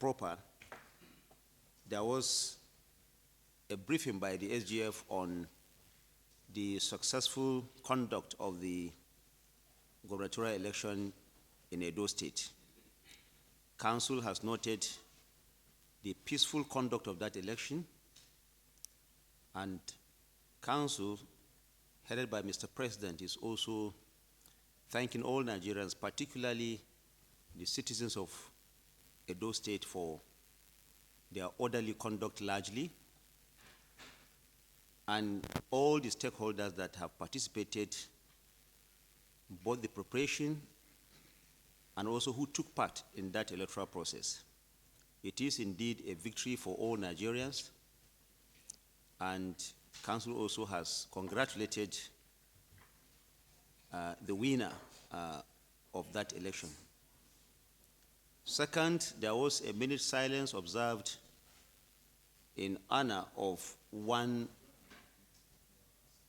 Proper, there was a briefing by the SGF on the successful conduct of the gubernatorial election in Edo State. Council has noted the peaceful conduct of that election, and Council, headed by Mr. President, is also thanking all Nigerians, particularly the citizens of Edo State for their orderly conduct largely, and all the stakeholders that have participated, both the preparation and also who took part in that electoral process. It is indeed a victory for all Nigerians, and Council also has congratulated the winner of that election. Second, there was a minute silence observed in honor of one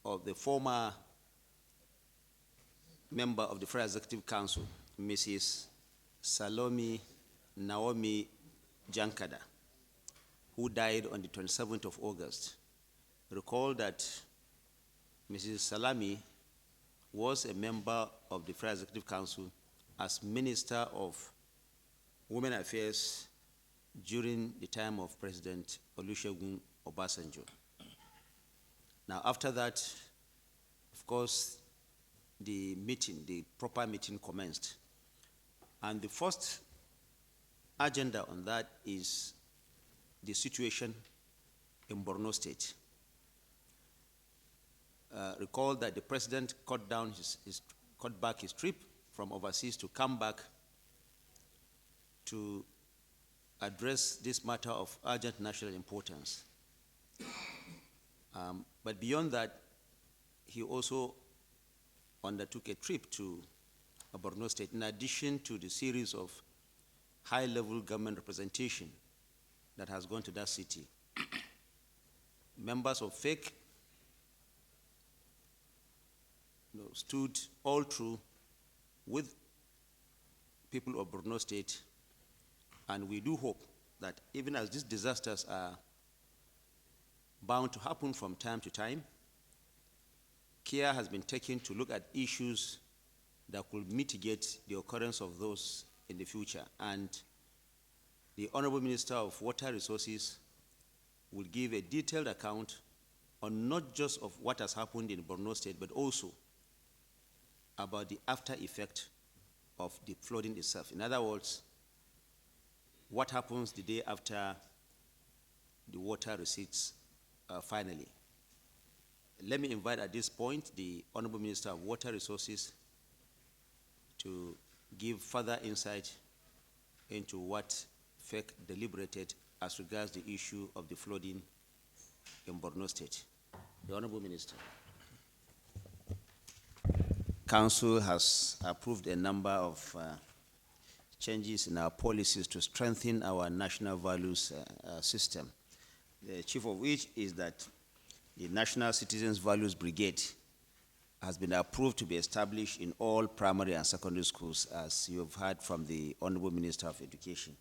of the former member of the Federal Executive Council, Mrs. Salome Naomi Jankada, who died on the 27th of August. Recall that Mrs. Salami was a member of the Federal Executive Council as Minister of Women Affairs during the time of President Olusegun Obasanjo. Now, after that, of course, the proper meeting commenced. And the first agenda on that is the situation in Borno State. Recall that the president cut back his trip from overseas to come back to address this matter of urgent national importance. But beyond that, he also undertook a trip to Borno State, in addition to the series of high-level government representation that has gone to that city. Members of FEC stood all through with people of Borno State, and we do hope that even as these disasters are bound to happen from time to time, care has been taken to look at issues that could mitigate the occurrence of those in the future. And the Honorable Minister of Water Resources will give a detailed account on not just of what has happened in Borno State, but also about the after effect of the flooding itself. In other words, what happens the day after the water recedes finally. Let me invite at this point the Honorable Minister of Water Resources to give further insight into what FEC deliberated as regards the issue of the flooding in Borno State. The Honorable Minister. Council has approved a number of changes in our policies to strengthen our national values system. The chief of which is that the National Citizens Values Brigade has been approved to be established in all primary and secondary schools, as you have heard from the Honorable Minister of Education.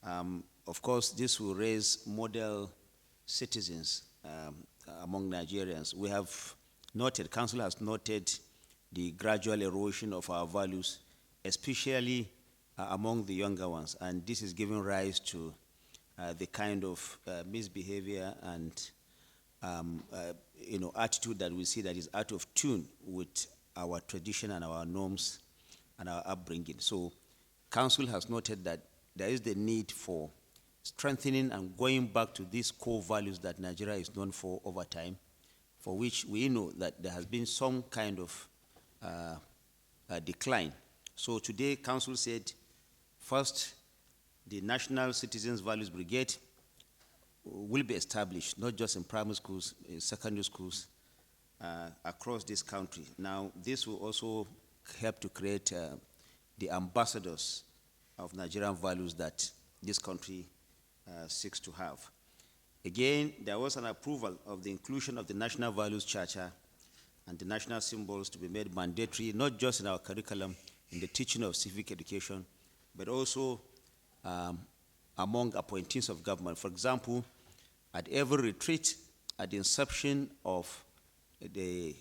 Of course, this will raise model citizens among Nigerians. We have noted, Council has noted the gradual erosion of our values, especially among the younger ones, and this is giving rise to the kind of misbehavior and attitude that we see that is out of tune with our tradition and our norms and our upbringing. So Council has noted that there is the need for strengthening and going back to these core values that Nigeria is known for over time, for which we know that there has been some kind of decline. So today, Council said, first, the National Citizens Values Brigade will be established, not just in primary schools, in secondary schools across this country. Now, this will also help to create the ambassadors of Nigerian values that this country seeks to have. Again, there was an approval of the inclusion of the National Values Charter and the national symbols to be made mandatory, not just in our curriculum, in the teaching of civic education, but also among appointees of government. For example, at every retreat, at the inception of every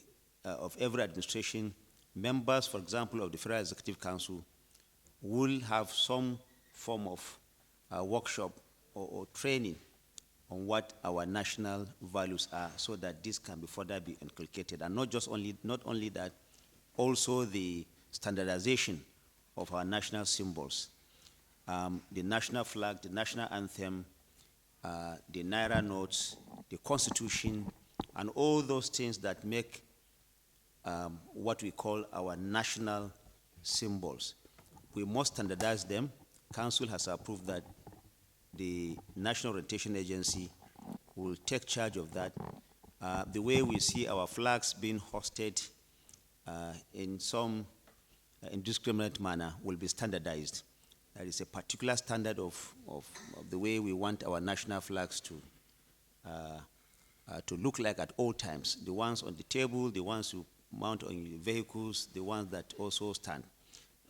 administration, members, for example, of the Federal Executive Council will have some form of workshop or training on what our national values are, so that this can be further be inculcated. And not only that, also the standardization of our national symbols. The national flag, the national anthem, the Naira notes, the Constitution, and all those things that make what we call our national symbols. We must standardize them. Council has approved that the National Orientation Agency will take charge of that. The way we see our flags being hosted in some indiscriminate manner will be standardized. There is a particular standard of the way we want our national flags to look like at all times. The ones on the table, the ones you mount on your vehicles, the ones that also stand,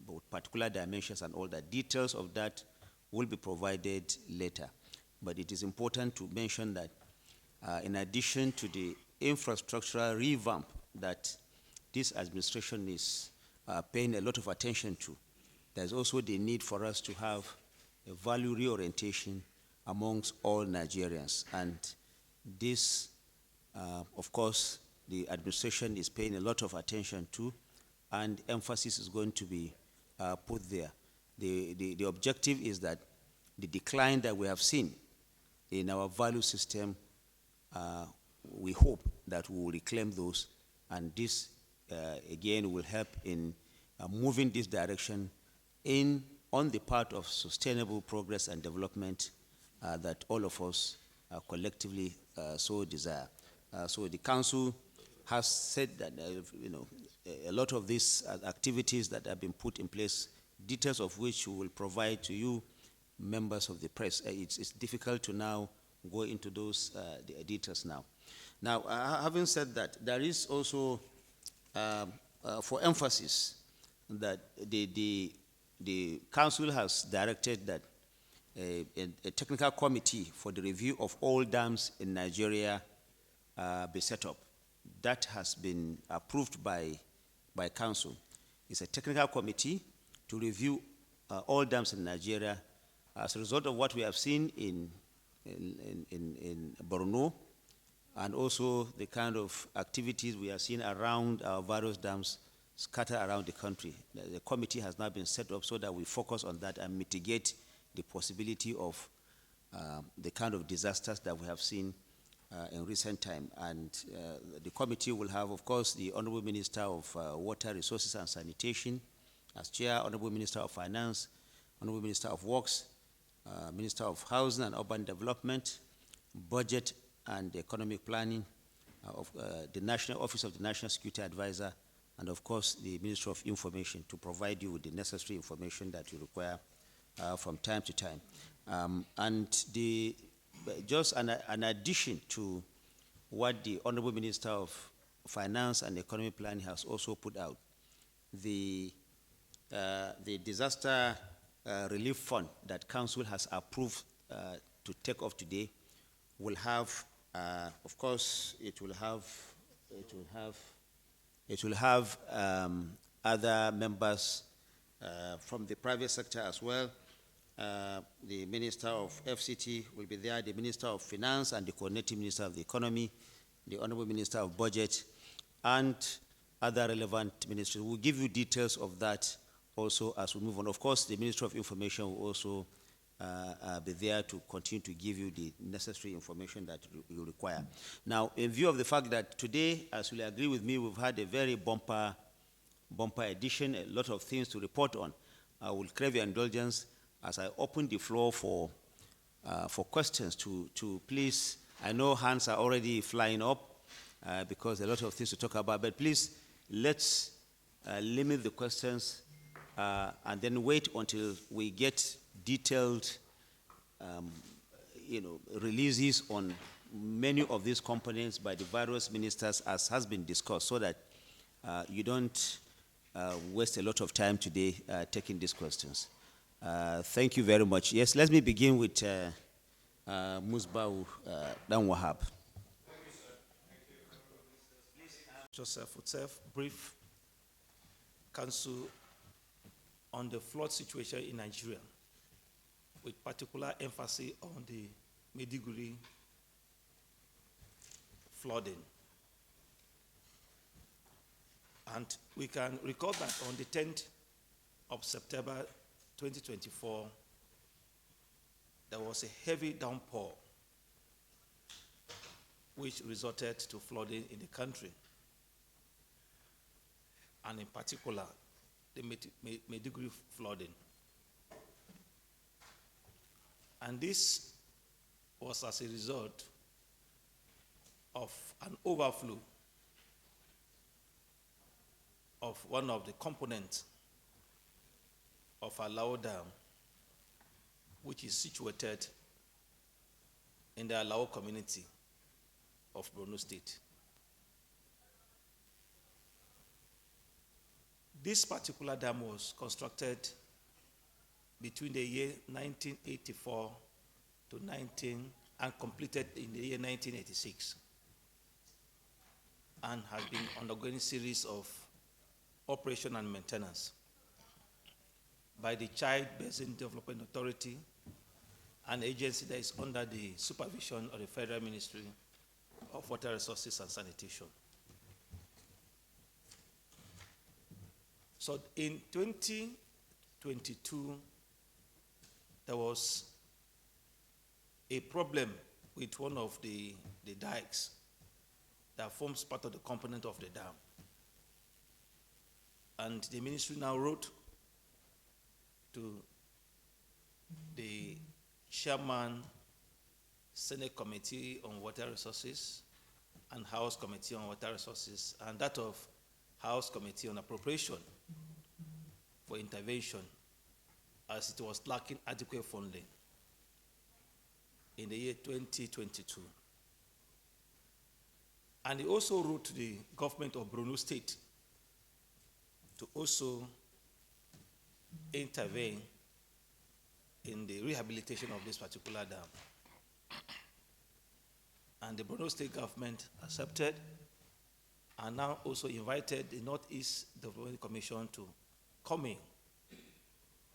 with particular dimensions and all that. Details of that will be provided later. But it is important to mention that in addition to the infrastructural revamp that this administration is paying a lot of attention to, there's also the need for us to have a value reorientation amongst all Nigerians. And this, of course, the administration is paying a lot of attention to, and emphasis is going to be put there. The objective is that the decline that we have seen in our value system, we hope that we will reclaim those, and this, again, will help in moving this direction on the part of sustainable progress and development that all of us collectively so desire. So the Council has said that a lot of these activities that have been put in place, details of which we will provide to you, members of the press. It's difficult to now go into those details now. Now, having said that, there is also, for emphasis, that the Council has directed that a technical committee for the review of all dams in Nigeria be set up. That has been approved by Council. It's a technical committee to review all dams in Nigeria as a result of what we have seen in Borno, and also the kind of activities we are seeing around our various dams scattered around the country. The committee has now been set up so that we focus on that and mitigate the possibility of the kind of disasters that we have seen in recent time. And the committee will have, of course, the Honorable Minister of Water Resources and Sanitation as chair, Honorable Minister of Finance, Honorable Minister of Works, Minister of Housing and Urban Development, Budget and Economic Planning, of the National Office of the National Security Advisor, and of course the Ministry of Information, to provide you with the necessary information that you require from time to time. And just an addition to what the Honorable Minister of Finance and Economic Planning has also put out, the Disaster Relief Fund that Council has approved to take off today will have, of course, it will have other members from the private sector as well. The Minister of FCT will be there, the Minister of Finance and the Coordinating Minister of the Economy, the Honorable Minister of Budget, and other relevant ministries. We'll give you details of that also as we move on. Of course, the Ministry of Information will also be there to continue to give you the necessary information that you require. Now, in view of the fact that today, as you'll agree with me, we've had a very bumper edition, a lot of things to report on. I will crave your indulgence as I open the floor for questions to please. I know hands are already flying up because a lot of things to talk about, but please, let's limit the questions and then wait until we get detailed releases on many of these components by the various ministers, as has been discussed, so that you don't waste a lot of time today taking these questions. Thank you very much. Yes, let me begin with Musbau Dan Wahab. Joseph Utsef, brief council on the flood situation in Nigeria, with particular emphasis on the Maiduguri flooding. And we can recall that on the 10th of September 2024, there was a heavy downpour which resulted to flooding in the country, and in particular, the Maiduguri flooding. And this was as a result of an overflow of one of the components of Alao Dam, which is situated in the Alao community of Borno State. This particular dam was constructed between the year 1984 and completed in the year 1986, and has been undergoing a series of operation and maintenance by the Child Basin Development Authority, an agency that is under the supervision of the Federal Ministry of Water Resources and Sanitation. So in 2022, there was a problem with one of the dikes that forms part of the component of the dam. And the ministry now wrote to the chairman, Senate Committee on Water Resources and House Committee on Water Resources, and that of House Committee on Appropriation for intervention, as it was lacking adequate funding in the year 2022. And he also wrote to the government of Borno State to also intervene in the rehabilitation of this particular dam. And the Borno State government accepted and now also invited the Northeast Development Commission to come in,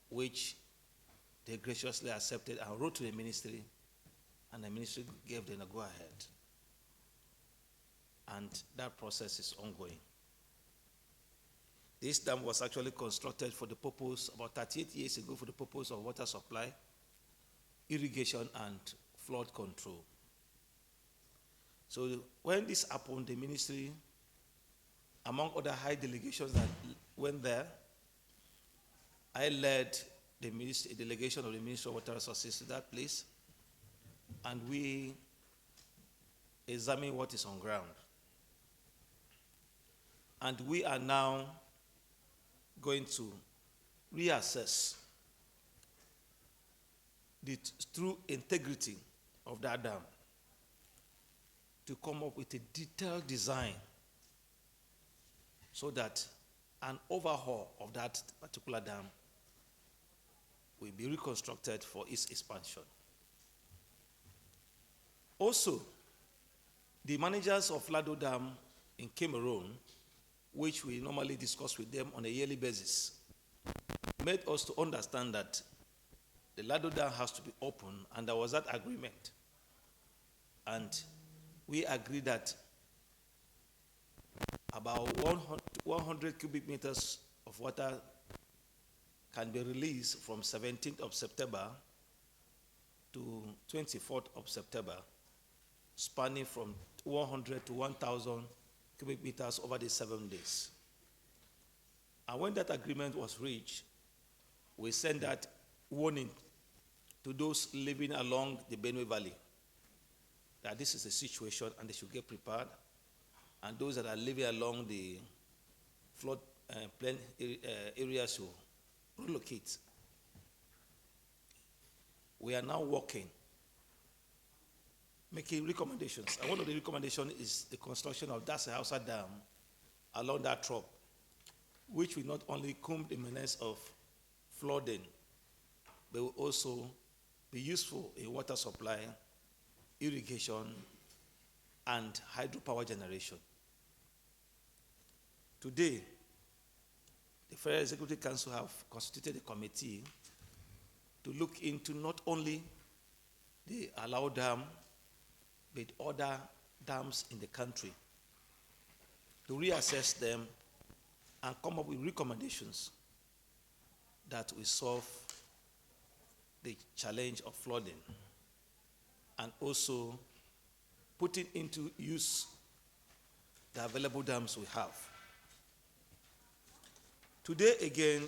which they graciously accepted and wrote to the ministry, and the ministry gave them a go-ahead. And that process is ongoing. This dam was actually constructed for the purpose, about 38 years ago, for the purpose of water supply, irrigation, and flood control. So when this happened, the ministry, among other high delegations that went there, I led the delegation of the Ministry of Water Resources to that place, and we examined what is on ground. And we are now going to reassess the true integrity of that dam to come up with a detailed design so that an overhaul of that particular dam will be reconstructed for its expansion. Also, the managers of Lado Dam in Cameroon, which we normally discuss with them on a yearly basis, made us to understand that the Lado Dam has to be open, and there was that agreement. And we agreed that about 100 cubic meters of water can be released from 17th of September to 24th of September, spanning from 100 to 1,000 cubic meters over the 7 days. And when that agreement was reached, we sent that warning to those living along the Benue Valley that this is a situation and they should get prepared. And those that are living along the flood plain areas should relocate. We are now working, making recommendations. And one of the recommendations is the construction of Dasa Hausa Dam along that trough, which will not only comb the menace of flooding, but will also be useful in water supply, irrigation, and hydropower generation. Today, the Federal Executive Council have constituted a committee to look into not only the Alao Dam, but other dams in the country, to reassess them and come up with recommendations that will solve the challenge of flooding, and also putting into use the available dams we have. Today again,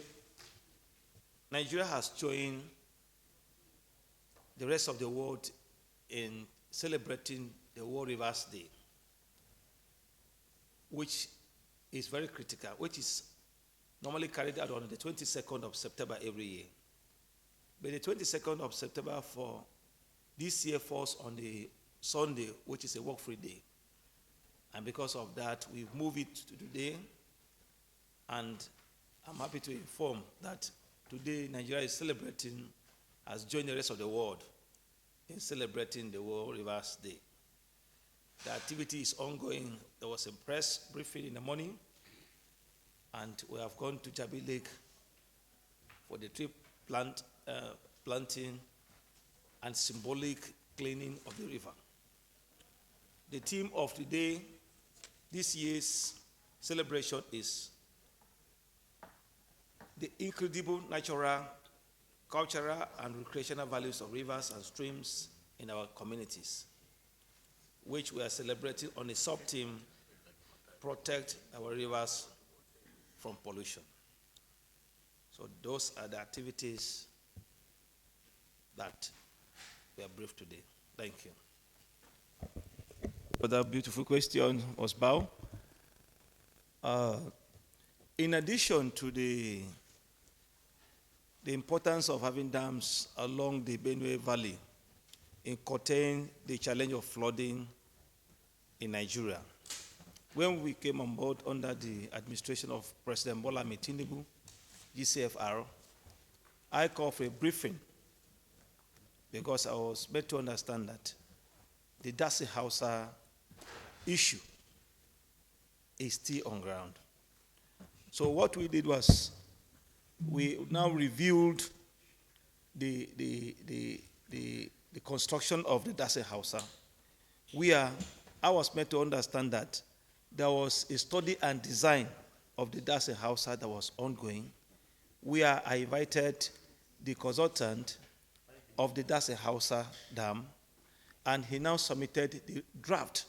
Nigeria has joined the rest of the world in celebrating the World Rivers Day, which is very critical, which is normally carried out on the 22nd of September every year. But the 22nd of September for this year falls on the Sunday, which is a work-free day. And because of that, we've moved it to today. And I'm happy to inform that today Nigeria is celebrating, has joined the rest of the world in celebrating the World Rivers Day. The activity is ongoing. There was a press briefing in the morning, and we have gone to Jabi Lake for the tree planting and symbolic cleaning of the river. The theme of today, this year's celebration, is the incredible natural, cultural, and recreational values of rivers and streams in our communities, which we are celebrating on a sub-theme, protect our rivers from pollution. So those are the activities that we are briefed today. Thank you. Another beautiful question was Bao. In addition to the importance of having dams along the Benue Valley in containing the challenge of flooding in Nigeria, when we came on board under the administration of President Bola Tinubu, GCFR, I called for a briefing because I was made to understand that the Dasi Hausa issue is still on ground. So what we did was we now reviewed the construction of the Dasi Hausa. I was made to understand that there was a study and design of the Dasi Hausa that was ongoing. I invited the consultant of the Dasi Hausa Dam, and he now submitted the draft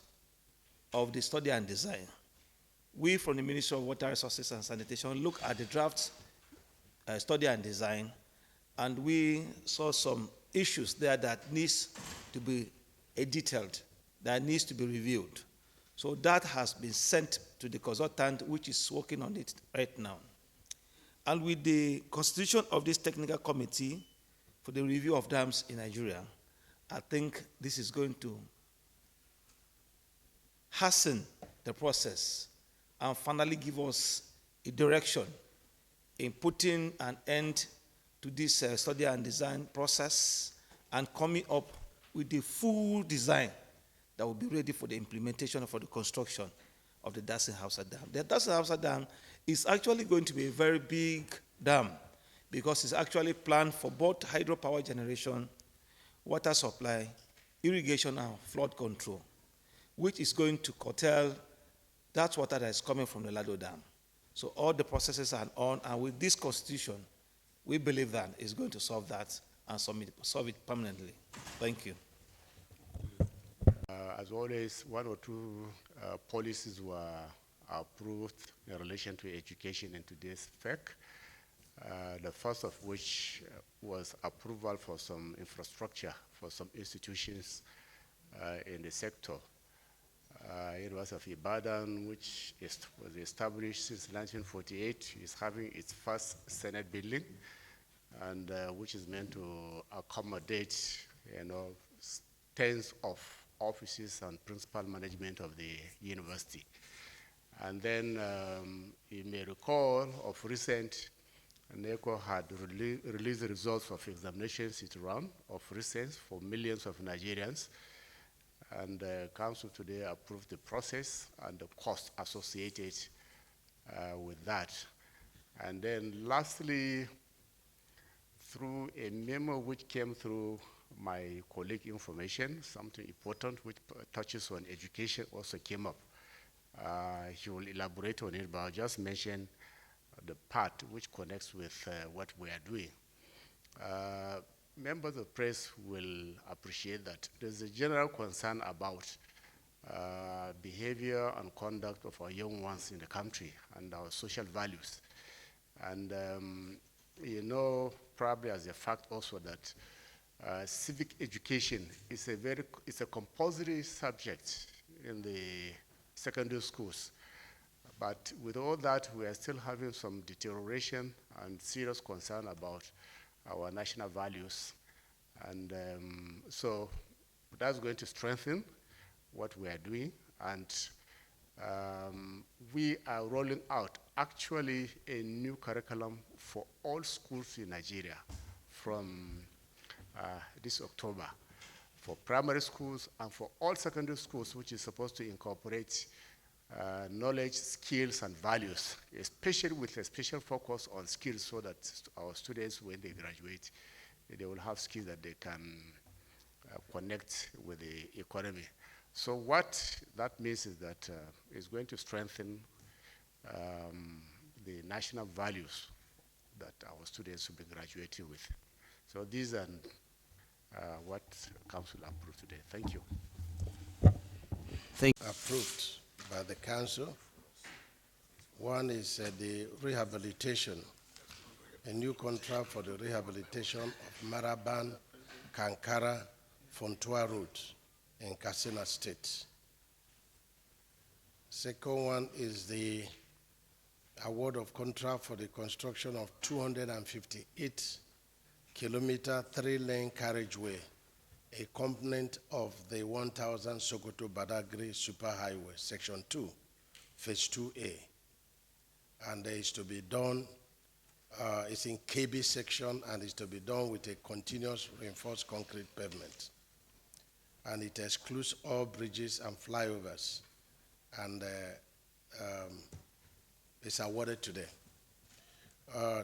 of the study and design. We from the Ministry of Water Resources and Sanitation looked at the draft study and design, and we saw some issues there that needs to be detailed, that needs to be reviewed. So that has been sent to the consultant, which is working on it right now. And with the constitution of this technical committee for the review of dams in Nigeria, I think this is going to hasten the process and finally give us a direction in putting an end to this study and design process and coming up with the full design that will be ready for the implementation for the construction of the Dasi Hausa Dam. The Dasi Hausa Dam is actually going to be a very big dam because it's actually planned for both hydropower generation, water supply, irrigation, and flood control, which is going to curtail that water that is coming from the Lado Dam. So all the processes are on, and with this constitution, we believe that it's going to solve that and solve it permanently. Thank you. As always, one or two policies were approved in relation to education in today's FEC. The first of which was approval for some infrastructure for some institutions in the sector. University of Ibadan, which was established since 1948, is having its first Senate building, and which is meant to accommodate, tens of offices and principal management of the university. And then you may recall of recent, NECO had released the results of examinations it ran of recent for millions of Nigerians. And the council today approved the process and the cost associated with that. And then lastly, through a memo which came through my colleague information, something important which touches on education also came up. He will elaborate on it, but I'll just mention the part which connects with what we are doing. Members of the press will appreciate that there's a general concern about behavior and conduct of our young ones in the country and our social values. And you know, probably as a fact also that civic education is a compulsory subject in the secondary schools. But with all that, we are still having some deterioration and serious concern about our national values. And so that's going to strengthen what we are doing. And we are rolling out actually a new curriculum for all schools in Nigeria from this October, for primary schools and for all secondary schools, which is supposed to incorporate knowledge, skills, and values, especially with a special focus on skills, so that our students, when they graduate, they will have skills that they can connect with the economy. So what that means is that it's going to strengthen the national values that our students will be graduating with. So these are what Council approved today. Thank you. Approved by the Council. One is the rehabilitation, a new contract for the rehabilitation of Maraban, Kankara, Fontua Road in Katsina State. Second one is the award of contract for the construction of 258 kilometer 3-lane carriageway, a component of the 1000 Sokoto Badagry Superhighway, Section 2, Phase 2A. And it is to be done, it's in KB section, and it's to be done with a continuous reinforced concrete pavement. And it excludes all bridges and flyovers, and it's awarded today.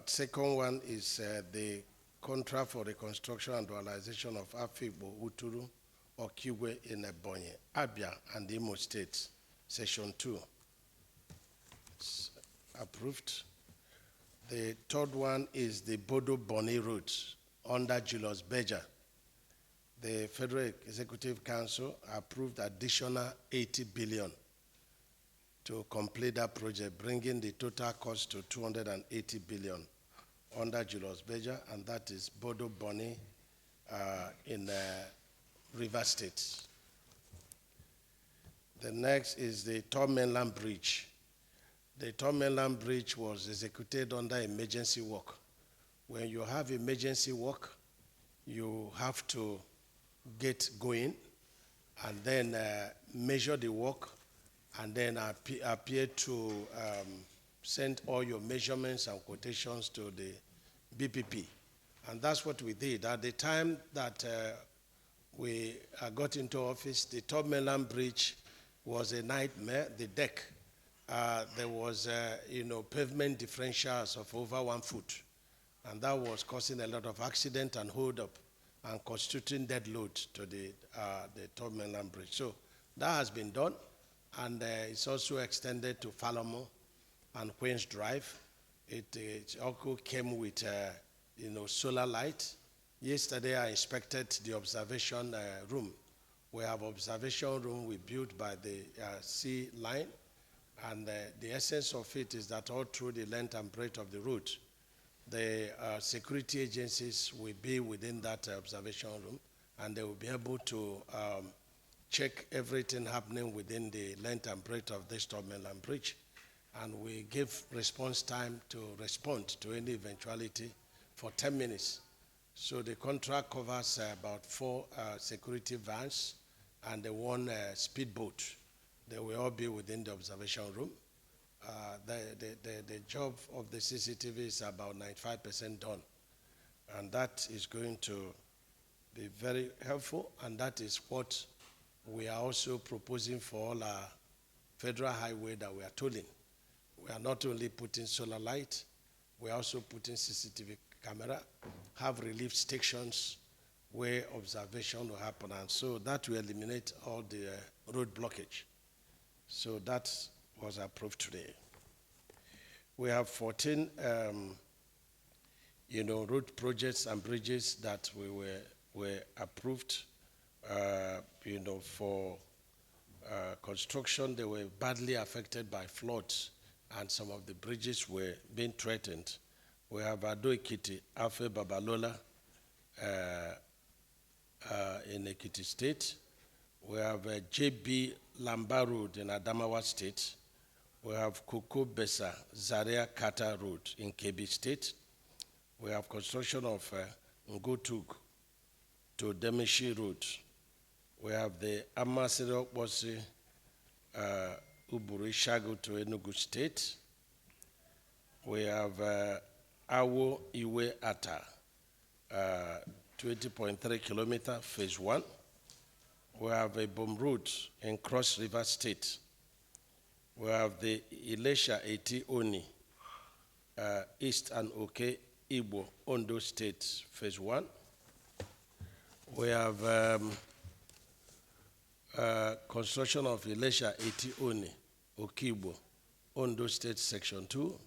Second one is the contract for the construction and dualization of Afikbo, Uturu, Okigwe in Ebonyi, Abia, and Imo States, Section 2. It's approved. The third one is the Bodo Boni Road under Julius Berger. The Federal Executive Council approved additional 80 billion to complete that project, bringing the total cost to 280 billion under Julius Berger, and that is Bodo Boni in River State. The next is the Third Mainland Bridge. The Third Mainland Bridge was executed under emergency work. When you have emergency work, you have to get going and then measure the work, and then appear to send all your measurements and quotations to the BPP. And that's what we did. At the time that we got into office, the Third Mainland Bridge was a nightmare. The deck, there was pavement differentials of over 1 foot. And that was causing a lot of accident and hold up and constituting dead load to the Third Mainland Bridge. So that has been done, and it's also extended to Falomo and Queens Drive. It also came with solar light. Yesterday I inspected the observation room. We have observation room we built by the sea line, and the essence of it is that all through the length and breadth of the route, the security agencies will be within that observation room, and they will be able to check everything happening within the length and breadth of this Third Mainland Bridge. And we give response time to respond to any eventuality for 10 minutes. So the contract covers about 4 security vans and 1 speedboat. They will all be within the observation room. The job of the CCTV is about 95% done. And that is going to be very helpful, and that is what we are also proposing for all our federal highway that we are tolling. We are not only putting solar light, we are also putting CCTV camera, have relief stations where observation will happen, and so that will eliminate all the road blockage. So that was approved today. We have 14 road projects and bridges that we were approved for construction. They were badly affected by floods, and some of the bridges were being threatened. We have Ado Ekiti, Afe Babalola in Ekiti State. We have JB Lamba Road in Adamawa State. We have Koko Besa Zaria Kata Road in Kebbi State. We have construction of Ngotug to Demishi Road. We have the Amasiro Bosi Uburi Shago to Enugu State. We have Awo Iwe Ata, 20.3 kilometer, phase 1. We have a Bom Road in Cross River State. We have the Ilesha Eti Oni, East and Oke Igbo, Ondo State, phase 1. We have construction of Ilesha Eti Oni, Okigbo, Ondo State, section 2.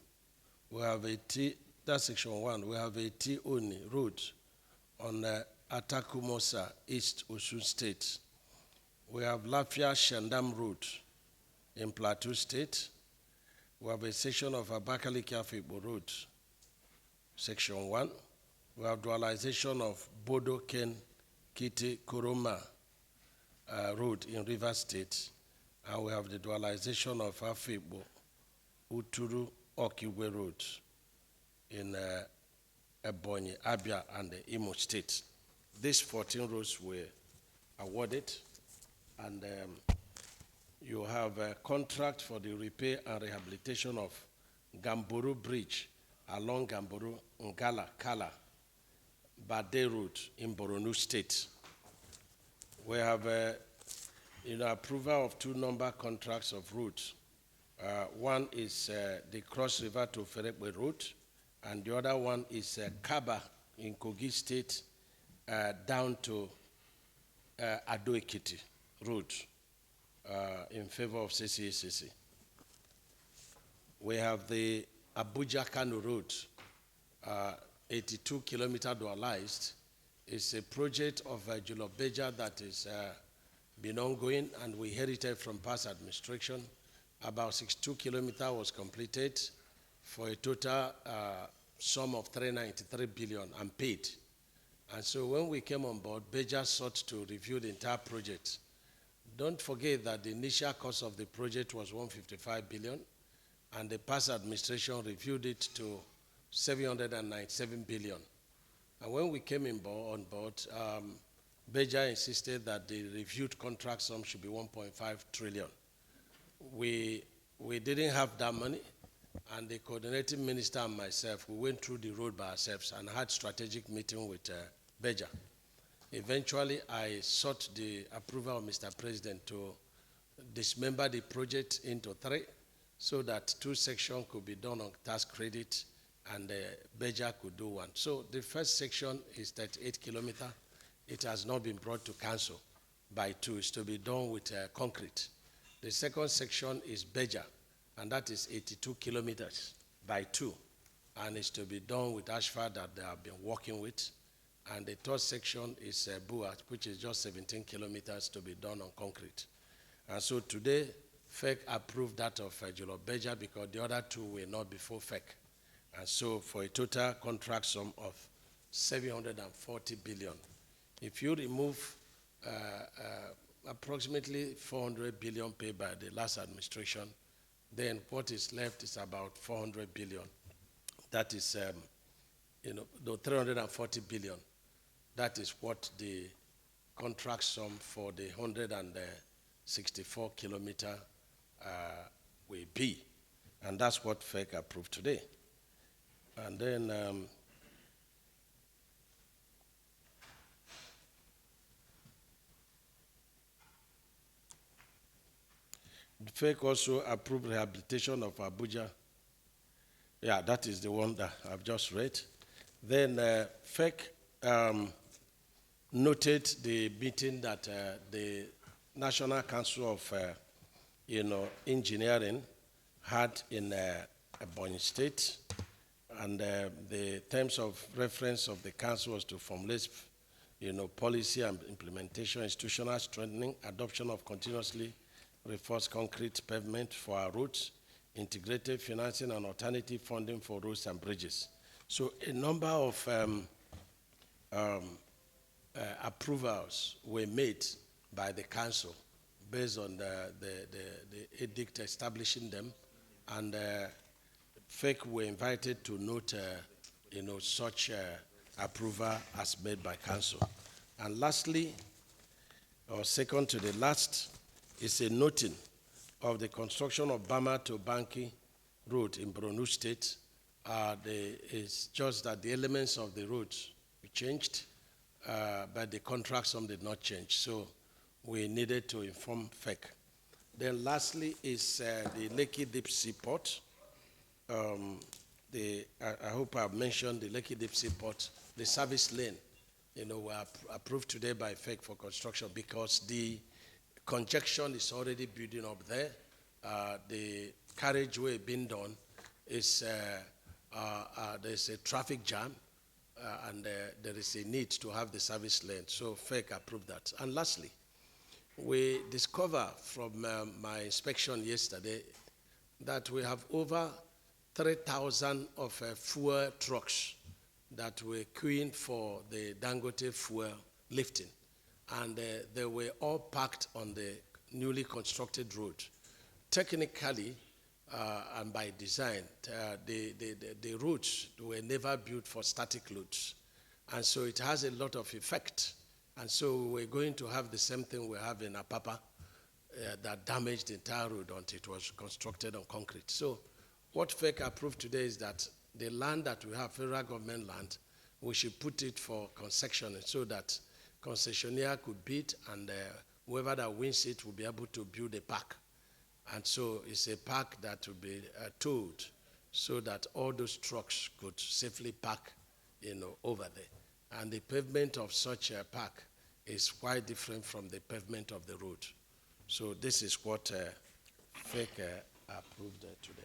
We have that's section 1. We have Eti Oni Road on Atakumosa, East Osun State. We have Lafia Shandam Road in Plateau State. We have a section of Abakaliki Afibo Road, section 1. We have dualization of Bodo Ken Kiti Kuroma Road in River State. And we have the dualization of Afibo Uturu Okiwe Road in Ebonyi, Abia, and the Imo State. These 14 roads were awarded, and you have a contract for the repair and rehabilitation of Gamburu Bridge along Gamburu Ngala Kala Bade Road in Borno State. We have approval of 2 number contracts of routes. One is the Cross River to Ferekwe Road, and the other one is Kaba in Kogi State down to Ado Ekiti Road in favor of CCACC. We have the Abuja Kano Road, 82 kilometer dualized. It's a project of Julobeja that has been ongoing, and we inherited from past administration. About 62 kilometers was completed for a total sum of 393 billion and paid. And so when we came on board, Beja sought to review the entire project. Don't forget that the initial cost of the project was 155 billion, and the past administration reviewed it to 797 billion. And when we came on board, Beja insisted that the reviewed contract sum should be 1.5 trillion. We didn't have that money, and the coordinating minister and myself, we went through the road by ourselves and had strategic meeting with Beja. Eventually, I sought the approval of Mr. President to dismember the project into 3 so that 2 sections could be done on tax credit and Beja could do 1. So the first section is 38 kilometers. It has not been brought to council by 2. It's to be done with concrete. The second section is Beja, and that is 82 kilometers by 2, and it's to be done with asphalt that they have been working with. And the third section is Buat, which is just 17 kilometers to be done on concrete. And so today, FEC approved that of Julobeja because the other 2 were not before FEC. And so for a total contract sum of 740 billion. If you remove approximately 400 billion paid by the last administration, then what is left is about 400 billion. That is, the 340 billion. That is what the contract sum for the 164 kilometer will be. And that's what FEC approved today. And then FEC also approved rehabilitation of Abuja. Yeah, that is the one that I've just read. Then FEC noted the meeting that the National Council of Engineering had in Ebonyi State. And the terms of reference of the council was to formulate, policy and implementation, institutional strengthening, adoption of continuously reinforced concrete pavement for our roads, integrated financing and alternative funding for roads and bridges. So a number of approvals were made by the council based on the edict establishing them, and FEC were invited to note, such approval as made by council. And lastly, or second to the last, is a noting of the construction of Bama to Banki Road in Borno State. It's just that the elements of the road changed, but the contract sum did not change. So we needed to inform FEC. Then lastly is the Lekki Deep Sea Port. I hope I've mentioned the Lekki Deep Sea Port, the service lane, were approved today by FEC for construction because the congestion is already building up there. The carriageway being done is, there's a traffic jam, and there is a need to have the service lane. So FEC approved that. And lastly, we discovered from my inspection yesterday that we have over 3,000 of fuel trucks that were queuing for the Dangote fuel lifting. And they were all parked on the newly constructed road. Technically, and by design, the roads were never built for static loads. And so it has a lot of effect. And so we're going to have the same thing we have in Apapa that damaged the entire road until it was constructed on concrete. So what FEC approved today is that the land that we have, federal government land, we should put it for concession so that concessionaire could bid, and whoever that wins it will be able to build a park. And so it's a park that will be towed so that all those trucks could safely park, over there. And the pavement of such a park is quite different from the pavement of the road. So this is what FEC approved today.